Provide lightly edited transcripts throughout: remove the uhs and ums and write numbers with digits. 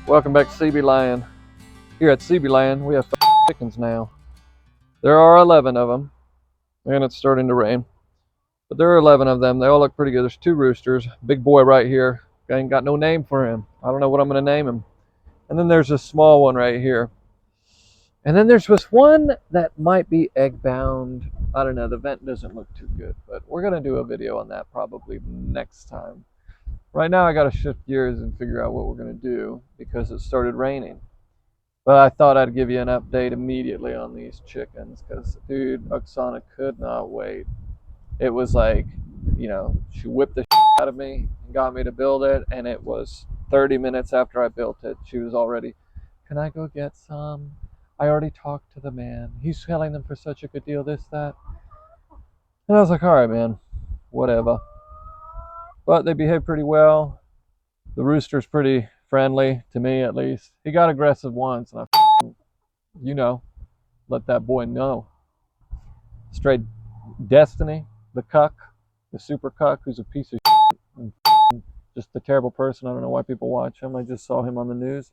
Welcome back to Seabee Land. Here at Seabee Land, we have chickens now. There are 11 of them, and it's starting to rain. But there are 11 of them. They all look pretty good. There's 2 roosters. Big boy right here. I ain't got no name for him. I don't know what I'm going to name him. And then there's this small one right here. And then there's this one that might be egg bound. I don't know. The vent doesn't look too good. But we're going to do a video on that probably next time. Right now I got to shift gears and figure out what we're going to do because it started raining. But I thought I'd give you an update immediately on these chickens because, dude, Oksana could not wait. It was like, she whipped the shit out of me and got me to build it, and it was 30 minutes after I built it. She was already, can I go get some? I already talked to the man. He's selling them for such a good deal, this, that. And I was like, all right, man, whatever. But they behave pretty well. The rooster's pretty friendly, to me at least. He got aggressive once, and I let that boy know. Straight Destiny, the Cuck, the super Cuck, who's a piece of shit and just a terrible person. I don't know why people watch him. I just saw him on the news.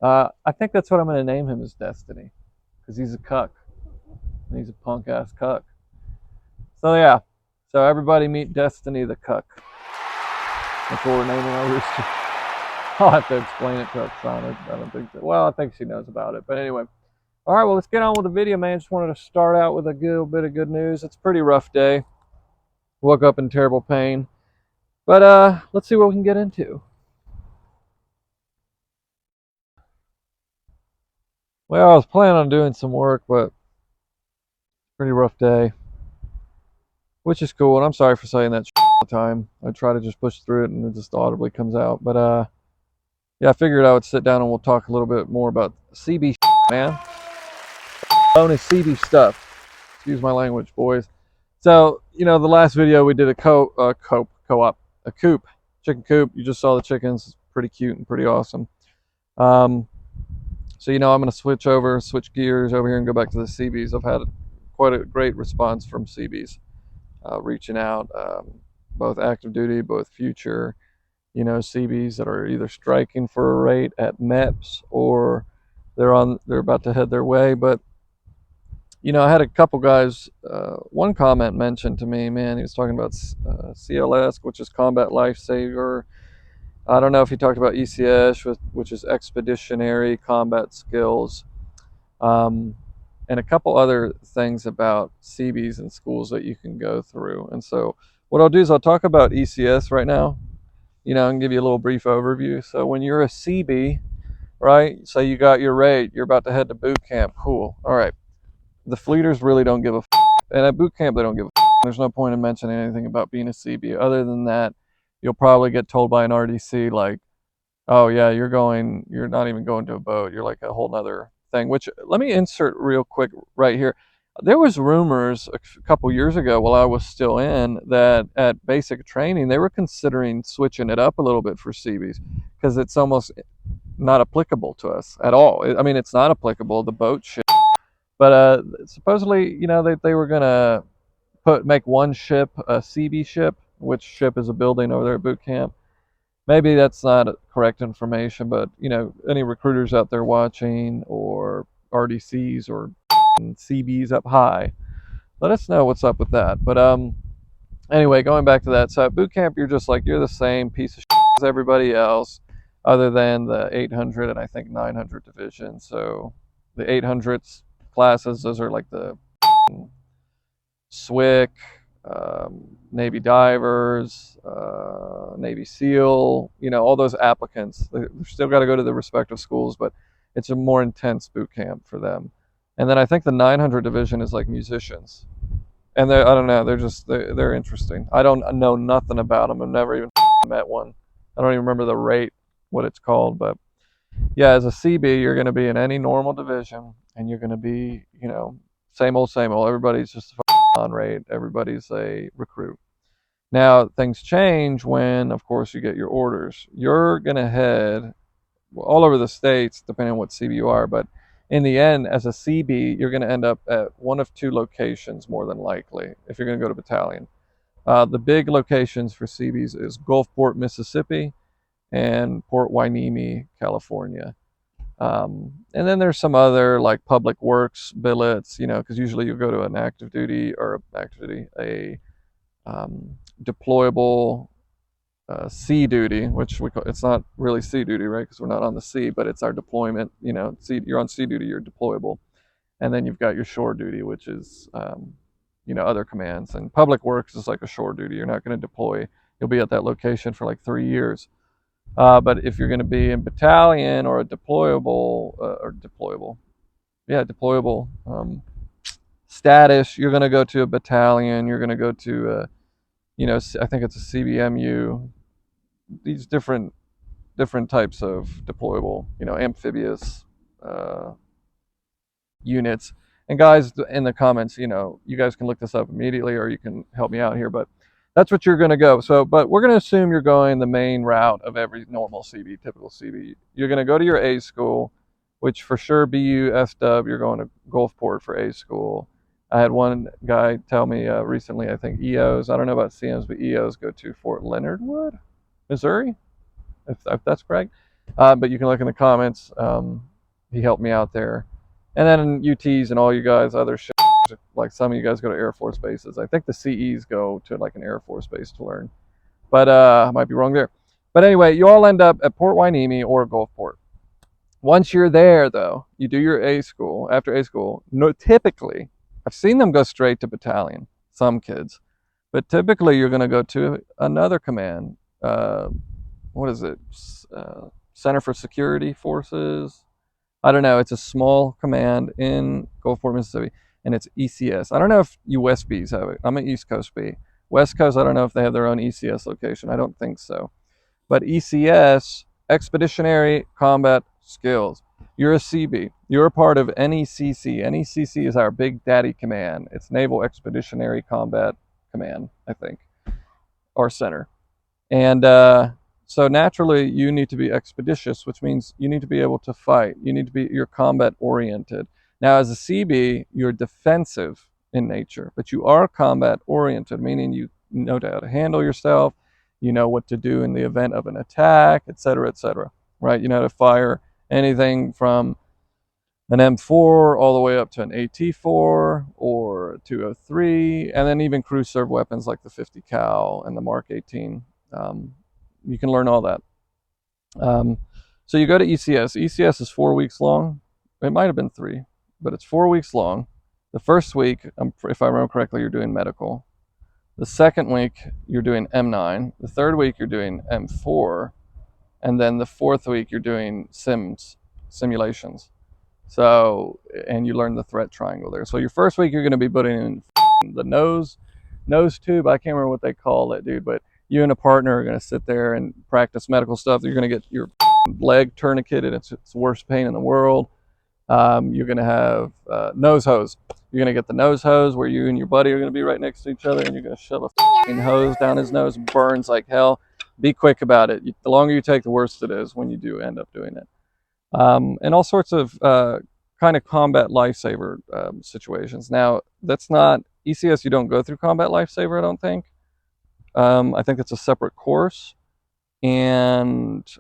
I think that's what I'm going to name him, is Destiny, because he's a Cuck. And he's a punk-ass Cuck. So yeah, so everybody meet Destiny the Cuck. That's what we're naming our rooster. I'll have to explain it to Oksana. I don't think so. Well, I think she knows about it. But anyway. All right, well, let's get on with the video, man. Just wanted to start out with a little bit of good news. It's a pretty rough day. Woke up in terrible pain. But let's see what we can get into. Well, I was planning on doing some work, but pretty rough day. Which is cool, and I'm sorry for saying that all the time. I try to just push through it, and it just audibly comes out. But yeah, I figured I would sit down and we'll talk a little bit more about Seabee, man. Bonus Seabee stuff. Excuse my language, boys. So, the last video we did a coop, chicken coop. You just saw the chickens. It's pretty cute and pretty awesome. So, I'm going to switch gears over here and go back to the Seabees. I've had quite a great response from Seabees, reaching out, both active duty, both future, Seabees that are either striking for a rate at MEPS or they're about to head their way. But I had a couple guys, one comment mentioned to me, man, he was talking about CLS, which is Combat Lifesaver. I don't know if he talked about ECS, which is Expeditionary Combat Skills, and a couple other things about Seabees and schools that you can go through. And so what I'll do is I'll talk about ECS right now, and give you a little brief overview. So when you're a Seabee, right, say you got your rate, you're about to head to boot camp, cool, all right. The fleeters really don't give a and at boot camp they don't give a There's no point in mentioning anything about being a Seabee. Other than that, you'll probably get told by an RDC like, oh yeah, you're not even going to a boat, you're like a whole nother thing. Which, let me insert real quick right here. There was rumors a couple years ago while I was still in that at basic training they were considering switching it up a little bit for Seabees because it's almost not applicable to us at all. I mean, it's not applicable, the boat shit. But supposedly, they were gonna make one ship a Seabee ship, which ship is a building over there at boot camp. Maybe that's not correct information, but any recruiters out there watching, or RDCs, or CBs up high, let us know what's up with that. But anyway, going back to that, so at boot camp you're the same piece of shit as everybody else, other than the 800 and I think 900 division. So the 800s classes, those are like the SWIC, Navy divers, Navy SEAL, all those applicants. They've still got to go to the respective schools, but it's a more intense boot camp for them. And then I think the 900 division is like musicians. And I don't know, they're interesting. I don't know nothing about them. I've never even met one. I don't even remember the rate, what it's called, but yeah, as a Seabee, you're going to be in any normal division, and you're going to be, same old. Everybody's just a on rate. Everybody's a recruit. Now, things change when, of course, you get your orders. You're going to head all over the states, depending on what Seabee you are, but in the end, as a Seabee, you're going to end up at one of 2 locations, more than likely, if you're going to go to battalion. The big locations for Seabees is Gulfport, Mississippi, and Port Hueneme, California. And then there's some other like public works billets, you know, because usually you go to an active duty or a deployable sea duty, which we call, it's not really sea duty, right? Because we're not on the sea, but it's our deployment. You know, you're on sea duty, you're deployable, and then you've got your shore duty, which is you know, other commands. And public works is like a shore duty. You're not going to deploy. You'll be at that location for like 3 years. But if you're going to be in battalion or a deployable status, you're going to go to a battalion. You're going to go to, you know, I think it's a CBMU. These different types of deployable, you know, amphibious units. And guys, in the comments, you know, you guys can look this up immediately, or you can help me out here, but that's what you're going to go. So, but we're going to assume you're going the main route of every normal Seabee, typical Seabee. You're going to go to your A school, which for sure BU, SW, you're going to Gulfport for A school. I had one guy tell me recently, I think EOs, I don't know about CMs, but EOs go to Fort Leonard Wood, Missouri, if that's correct. But you can look in the comments. He helped me out there. And then UTs and all you guys, other shit, like some of you guys go to Air Force bases. I think the CEs go to like an Air Force base to learn. But I might be wrong there. But anyway, you all end up at Port Hueneme or Gulfport. Once you're there, though, you do your A school. After A school, no, typically, I've seen them go straight to battalion, some kids. But typically, you're going to go to another command. What is it? Center for Security Forces. I don't know. It's a small command in Gulfport, Mississippi, and it's ECS. I don't know if you West Bees have it. I'm an East Coast bee. West Coast, I don't know if they have their own ECS location. I don't think so. But ECS, Expeditionary Combat Skills. You're a Seabee. You're a part of NECC. NECC is our Big Daddy Command. It's Naval Expeditionary Combat Command, I think, or Center. And so naturally, you need to be expeditious, which means you need to be able to fight. You're combat oriented. Now, as a Seabee, you're defensive in nature, but you are combat oriented, meaning you know how to handle yourself. You know what to do in the event of an attack, et cetera, right? You know how to fire anything from an M4 all the way up to an AT4 or a 203, and then even crew serve weapons like the 50 cal and the Mark 18. You can learn all that. So you go to ECS. ECS is 4 weeks long. It might have been 3, but it's 4 weeks long. The first week, if I remember correctly, you're doing medical. The second week, you're doing M9. The third week, you're doing M4. And then the fourth week, you're doing simulations. So, and you learn the threat triangle there. So your first week, you're going to be putting in the nose tube. I can't remember what they call it, dude, but you and a partner are going to sit there and practice medical stuff. You're going to get your leg tourniqueted. It's the worst pain in the world. You're going to have nose hose. You're going to get the nose hose where you and your buddy are going to be right next to each other, and you're going to shove a hose down his nose. Burns like hell. Be quick about it. The longer you take, the worse it is when you do end up doing it. And all sorts of kind of combat lifesaver situations. Now, that's not ECS. You don't go through combat lifesaver, I don't think. I think it's a separate course, and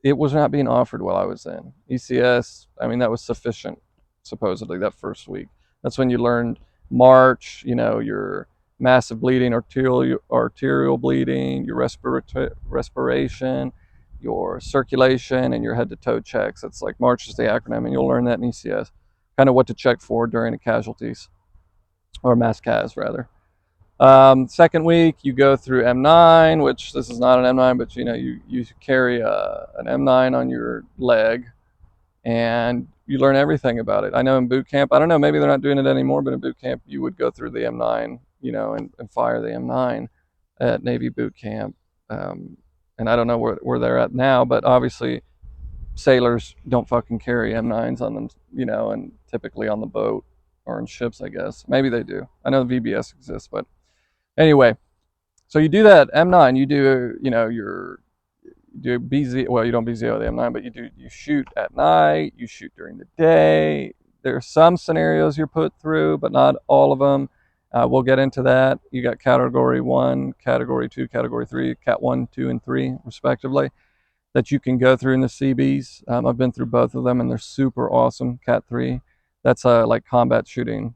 it was not being offered while I was in ECS. I mean, that was sufficient, supposedly, that first week. That's when you learned March, you know, your massive bleeding, arterial bleeding, your respiration, your circulation, and your head-to-toe checks. It's like March is the acronym, and you'll learn that in ECS. Kind of what to check for during the casualties, or mass cas, rather. Second week, you go through M9, which this is not an M9, but you know, you carry an M9 on your leg, and you learn everything about it. I know in boot camp, I don't know, maybe they're not doing it anymore, but in boot camp, you would go through the M9, you know, and fire the M9 at Navy boot camp. And I don't know where they're at now, but obviously sailors don't fucking carry M9s on them, you know, and typically on the boat or in ships, I guess. Maybe they do. I know the VBS exists, but anyway, so you do that M9, you do, you know, you do BZ, well, you don't BZO the M9, but you shoot at night, you shoot during the day. There are some scenarios you're put through, but not all of them. We'll get into that. You got category 1, category 2, category 3, cat 1, 2, and 3, respectively. that you can go through in the Seabees. I've been through both of them, and they're super awesome. Cat 3, that's like combat shooting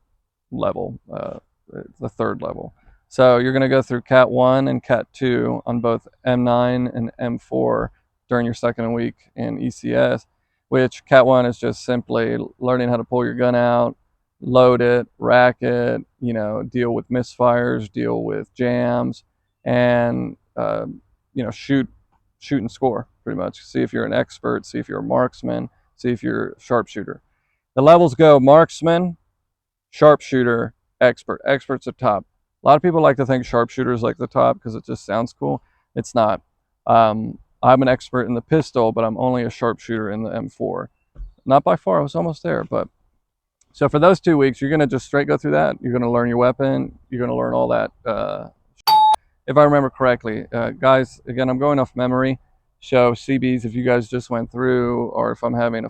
level, the third level. So you're going to go through Cat 1 and Cat 2 on both M9 and M4 during your second week in ECS, which Cat 1 is just simply learning how to pull your gun out, load it, rack it, deal with misfires, deal with jams, and shoot and score pretty much. See if you're an expert, see if you're a marksman, see if you're a sharpshooter. The levels go marksman, sharpshooter, expert. Expert's the top. A lot of people like to think sharpshooter is like the top because it just sounds cool. It's not. I'm an expert in the pistol, but I'm only a sharpshooter in the M4. Not by far. I was almost there, but so for those 2 weeks, you're gonna just straight go through that. You're gonna learn your weapon. You're gonna learn all that. If I remember correctly, guys. Again, I'm going off memory. So Seabees, if you guys just went through, or if I'm having a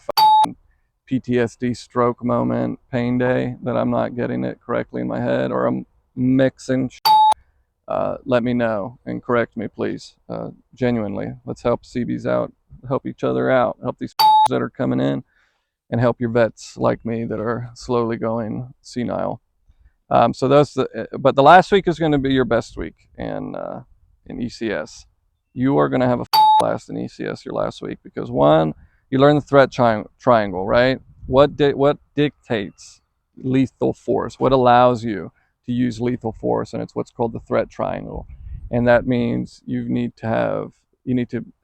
PTSD stroke moment, pain day, that I'm not getting it correctly in my head, or I'm mixing, let me know and correct me, please. Genuinely, let's help Seabees out, help each other out, help these that are coming in, and help your vets like me that are slowly going senile. So but the last week is going to be your best week in ECS. You are going to have a blast in ECS your last week because one, you learn the threat triangle, right? What dictates lethal force? What allows you to use lethal force? And it's what's called the threat triangle, and that means you need to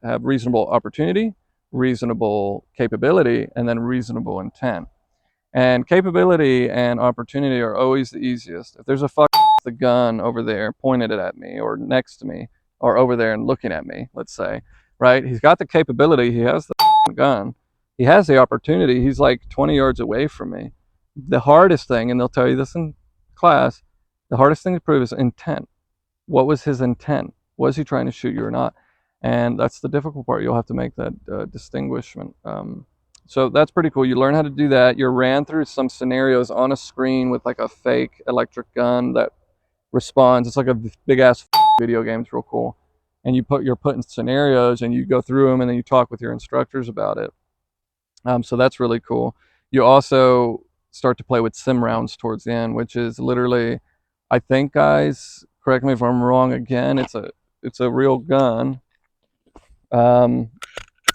have reasonable opportunity, reasonable capability, and then reasonable intent. And capability and opportunity are always the easiest. If there's a the gun over there pointed it at me or next to me or over there and looking at me, let's say, right? He's got the capability. He has the gun. He has the opportunity. He's like 20 yards away from me. The hardest thing, and they'll tell you this in class, the hardest thing to prove is intent. What was his intent? Was he trying to shoot you or not? And that's the difficult part. You'll have to make that distinguishment. So that's pretty cool. You learn how to do that. You're ran through some scenarios on a screen with like a fake electric gun that responds. It's like a big ass video game. It's real cool. And you're put in scenarios and you go through them and then you talk with your instructors about it. So that's really cool. You also start to play with sim rounds towards the end, which is literally, I think, guys, correct me if I'm wrong. Again, it's a real gun, and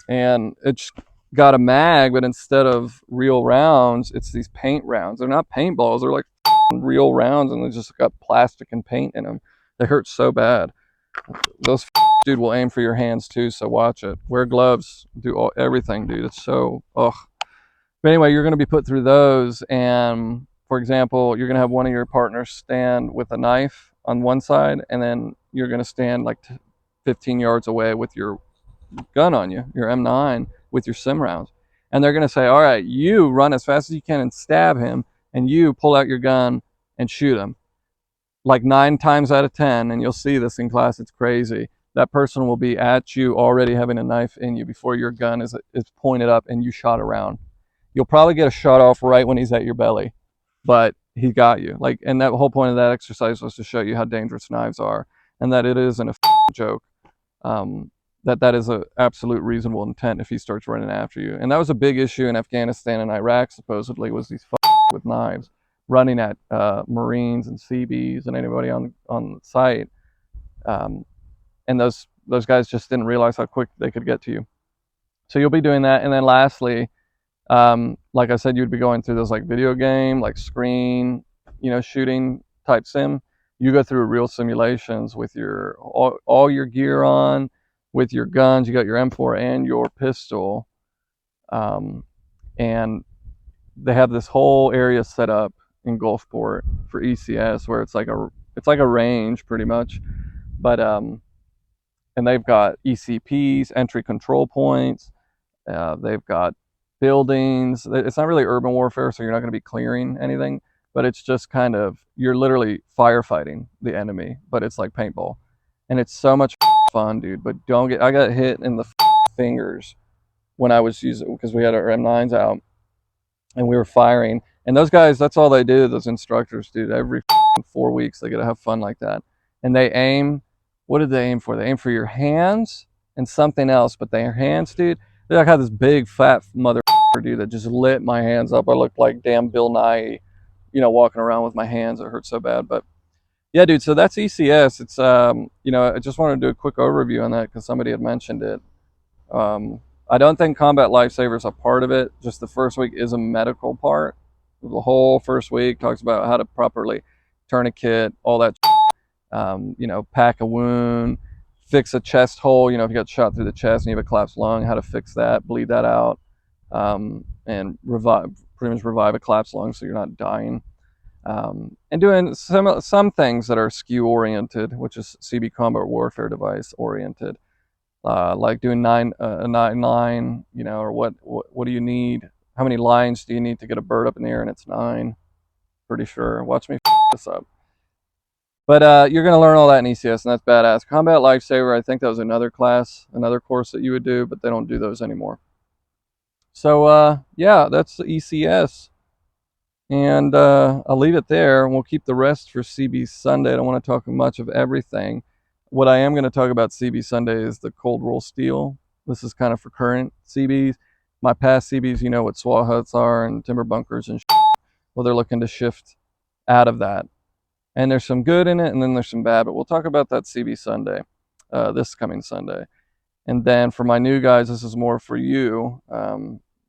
it's got a mag, but instead of real rounds, it's these paint rounds. They're not paintballs. They're like real rounds, and they just got plastic and paint in them. They hurt so bad. Those dude will aim for your hands too, so watch it. Wear gloves. Do everything, dude. It's so ugh. But anyway, you're going to be put through those, and for example, you're going to have one of your partners stand with a knife on one side, and then you're going to stand like 15 yards away with your gun on you, your M9, with your sim rounds. And they're going to say, all right, you run as fast as you can and stab him, and you pull out your gun and shoot him. Like 9 times out of 10, and you'll see this in class, it's crazy. That person will be at you already having a knife in you before your gun is pointed up and you shot around. You'll probably get a shot off right when he's at your belly, but he got you. Like, and that whole point of that exercise was to show you how dangerous knives are, and that it isn't a joke. That is an absolute reasonable intent if he starts running after you. And that was a big issue in Afghanistan and Iraq, supposedly, was these with knives running at Marines and Seabees and anybody on the site. And those guys just didn't realize how quick they could get to you. So you'll be doing that. And then lastly, like I said, you'd be going through those like video game, like screen, shooting type sim. You go through real simulations with your all your gear on, with your guns. You got your M4 and your pistol, and they have this whole area set up in Gulfport for ECS where it's like a range pretty much, but and they've got ECPs, entry control points. They've got buildings. It's not really urban warfare, so you're not going to be clearing anything, but it's just kind of, you're literally firefighting the enemy, but it's like paintball, and it's so much fun, dude. But I got hit in the fingers when I was using, because we had our M9s out and we were firing, and those guys, that's all they do. Those instructors, dude, every 4 weeks they get to have fun like that, and they aim. What did they aim for? They aim for your hands and something else, but their hands, dude, I got this big fat mother dude that just lit my hands up. I looked like damn Bill Nye, you know, walking around with my hands. It hurt so bad. But yeah, dude, so that's ECS. It's you know, I just wanted to do a quick overview on that because somebody had mentioned it. um I don't think combat lifesaver is a part of it. Just the first week is a medical part. The whole first week talks about how to properly tourniquet, all that, you know, pack a wound, fix a chest hole. You know, if you got shot through the chest and you have a collapsed lung, how to fix that, bleed that out, and revive, pretty much revive a collapsed lung so you're not dying. And doing some things that are skew oriented, which is CB combat warfare device oriented, like doing 9 you know, or what do you need? How many lines do you need to get a bird up in the air? And it's 9. Pretty sure. Watch me this up. But you're going to learn all that in ECS, and that's badass. Combat Lifesaver, I think that was another class, another course that you would do, but they don't do those anymore. So, yeah, that's the ECS. And I'll leave it there, and we'll keep the rest for CB Sunday. I don't want to talk much of everything. What I am going to talk about CB Sunday is the cold roll steel. This is kind of for current CBs. My past CBs, you know what SWAT huts are and timber bunkers and well, they're looking to shift out of that. And there's some good in it, and then there's some bad, but we'll talk about that CB Sunday, this coming Sunday. And then for my new guys, this is more for you,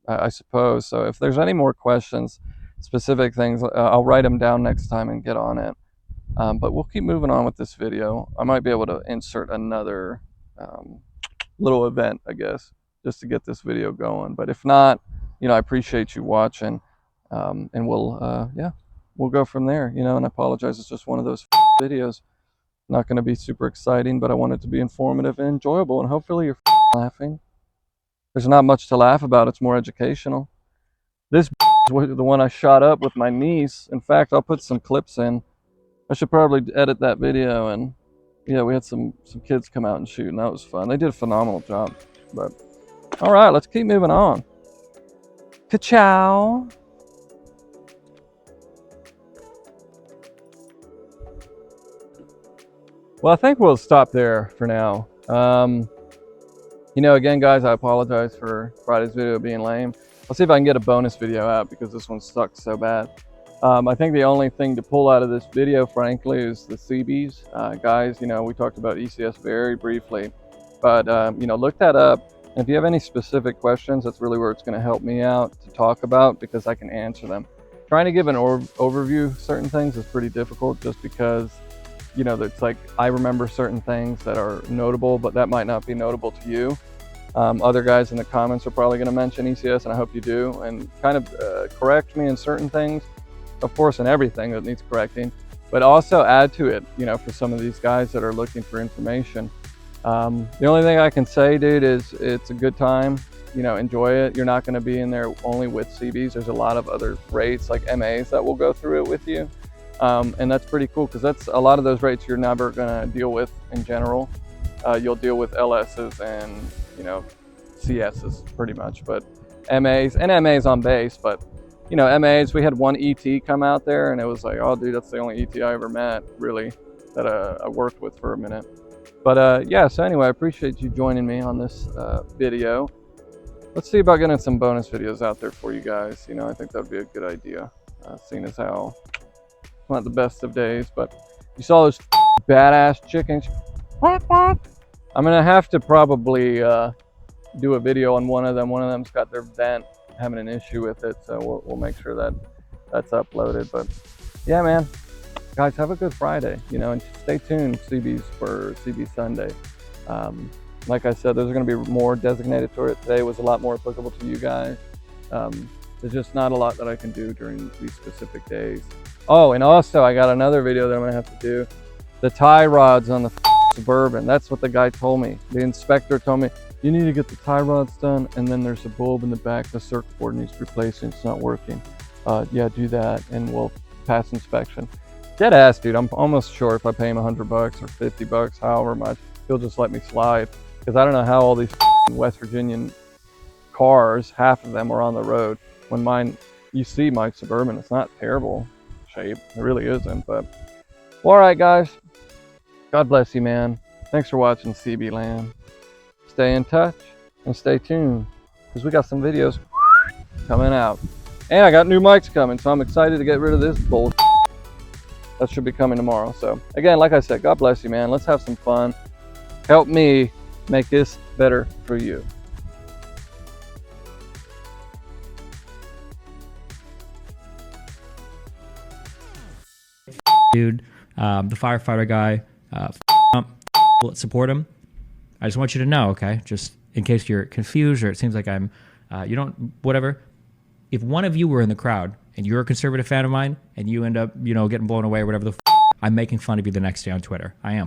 I suppose. So if there's any more questions, specific things, I'll write them down next time and get on it. But we'll keep moving on with this video. I might be able to insert another little event, I guess, just to get this video going. But if not, you know, I appreciate you watching, and we'll, yeah, we'll go from there, you know. And I apologize, it's just one of those videos. Not going to be super exciting, but I want it to be informative and enjoyable, and hopefully you're laughing. There's not much to laugh about. It's more educational. This is the one I shot up with my niece. In fact, I'll put some clips in. I should probably edit that video. And yeah, we had some kids come out and shoot, and that was fun. They did a phenomenal job. But all right, let's keep moving on. Ka-chow. Well, I think we'll stop there for now. You know, again, guys, I apologize for Friday's video being lame. I'll see if I can get a bonus video out because this one sucked so bad. I think the only thing to pull out of this video, frankly, is the Seabees. Guys, you know, we talked about ECS very briefly, but, you know, look that up. And if you have any specific questions, that's really where it's going to help me out to talk about, because I can answer them. Trying to give an overview of certain things is pretty difficult, just because, you know, it's like I remember certain things that are notable, but that might not be notable to you. Other guys in the comments are probably going to mention ECS, and I hope you do, and kind of correct me in certain things, of course, in everything that needs correcting, but also add to it, you know, for some of these guys that are looking for information. The only thing I can say, dude, is it's a good time. You know, enjoy it. You're not going to be in there only with CBs. There's a lot of other rates like MAs that will go through it with you. And that's pretty cool, because that's a lot of those rates you're never going to deal with in general. You'll deal with LSs and, you know, CSs pretty much, but MAs and MAs on base. But, you know, MAs, we had one ET come out there, and it was like, oh, dude, that's the only ET I ever met, really, that I worked with for a minute. But yeah, so anyway, I appreciate you joining me on this video. Let's see about getting some bonus videos out there for you guys. You know, I think that would be a good idea, seeing as how it's not the best of days. But you saw those badass chickens. I'm gonna have to probably do a video on one of them. One of them's got their vent having an issue with it, so we'll make sure that that's uploaded. But yeah, man, guys, have a good Friday, you know, and stay tuned, Seabees, for CB Sunday. Like I said, there's going to be more designated to it. Today was a lot more applicable to you guys. There's just not a lot that I can do during these specific days. Oh, and also I got another video that I'm going to have to do. The tie rods on the Suburban. That's what the guy told me. The inspector told me, you need to get the tie rods done, and then there's a bulb in the back. The circuit board needs replacing. It's not working. Yeah, do that, and we'll pass inspection. Dead ass, dude. I'm almost sure if I pay him $100 or $50, however much, he'll just let me slide. Because I don't know how all these West Virginian cars, half of them are on the road. When mine, you see my Suburban, it's not terrible shape. It really isn't. But well, all right, guys. God bless you, man. Thanks for watching CB Land. stay in touch and stay tuned because we got some videos coming out. And I got new mics coming, so I'm excited to get rid of this bullshit. That should be coming tomorrow. So again, like I said, God bless you, man. Let's have some fun. Help me make this better for you. Dude, the firefighter guy, support him. I just want you to know, okay? Just in case you're confused or it seems like I'm, you don't, whatever. If one of you were in the crowd and you're a conservative fan of mine and you end up, getting blown away or whatever I'm making fun of you the next day on Twitter. I am.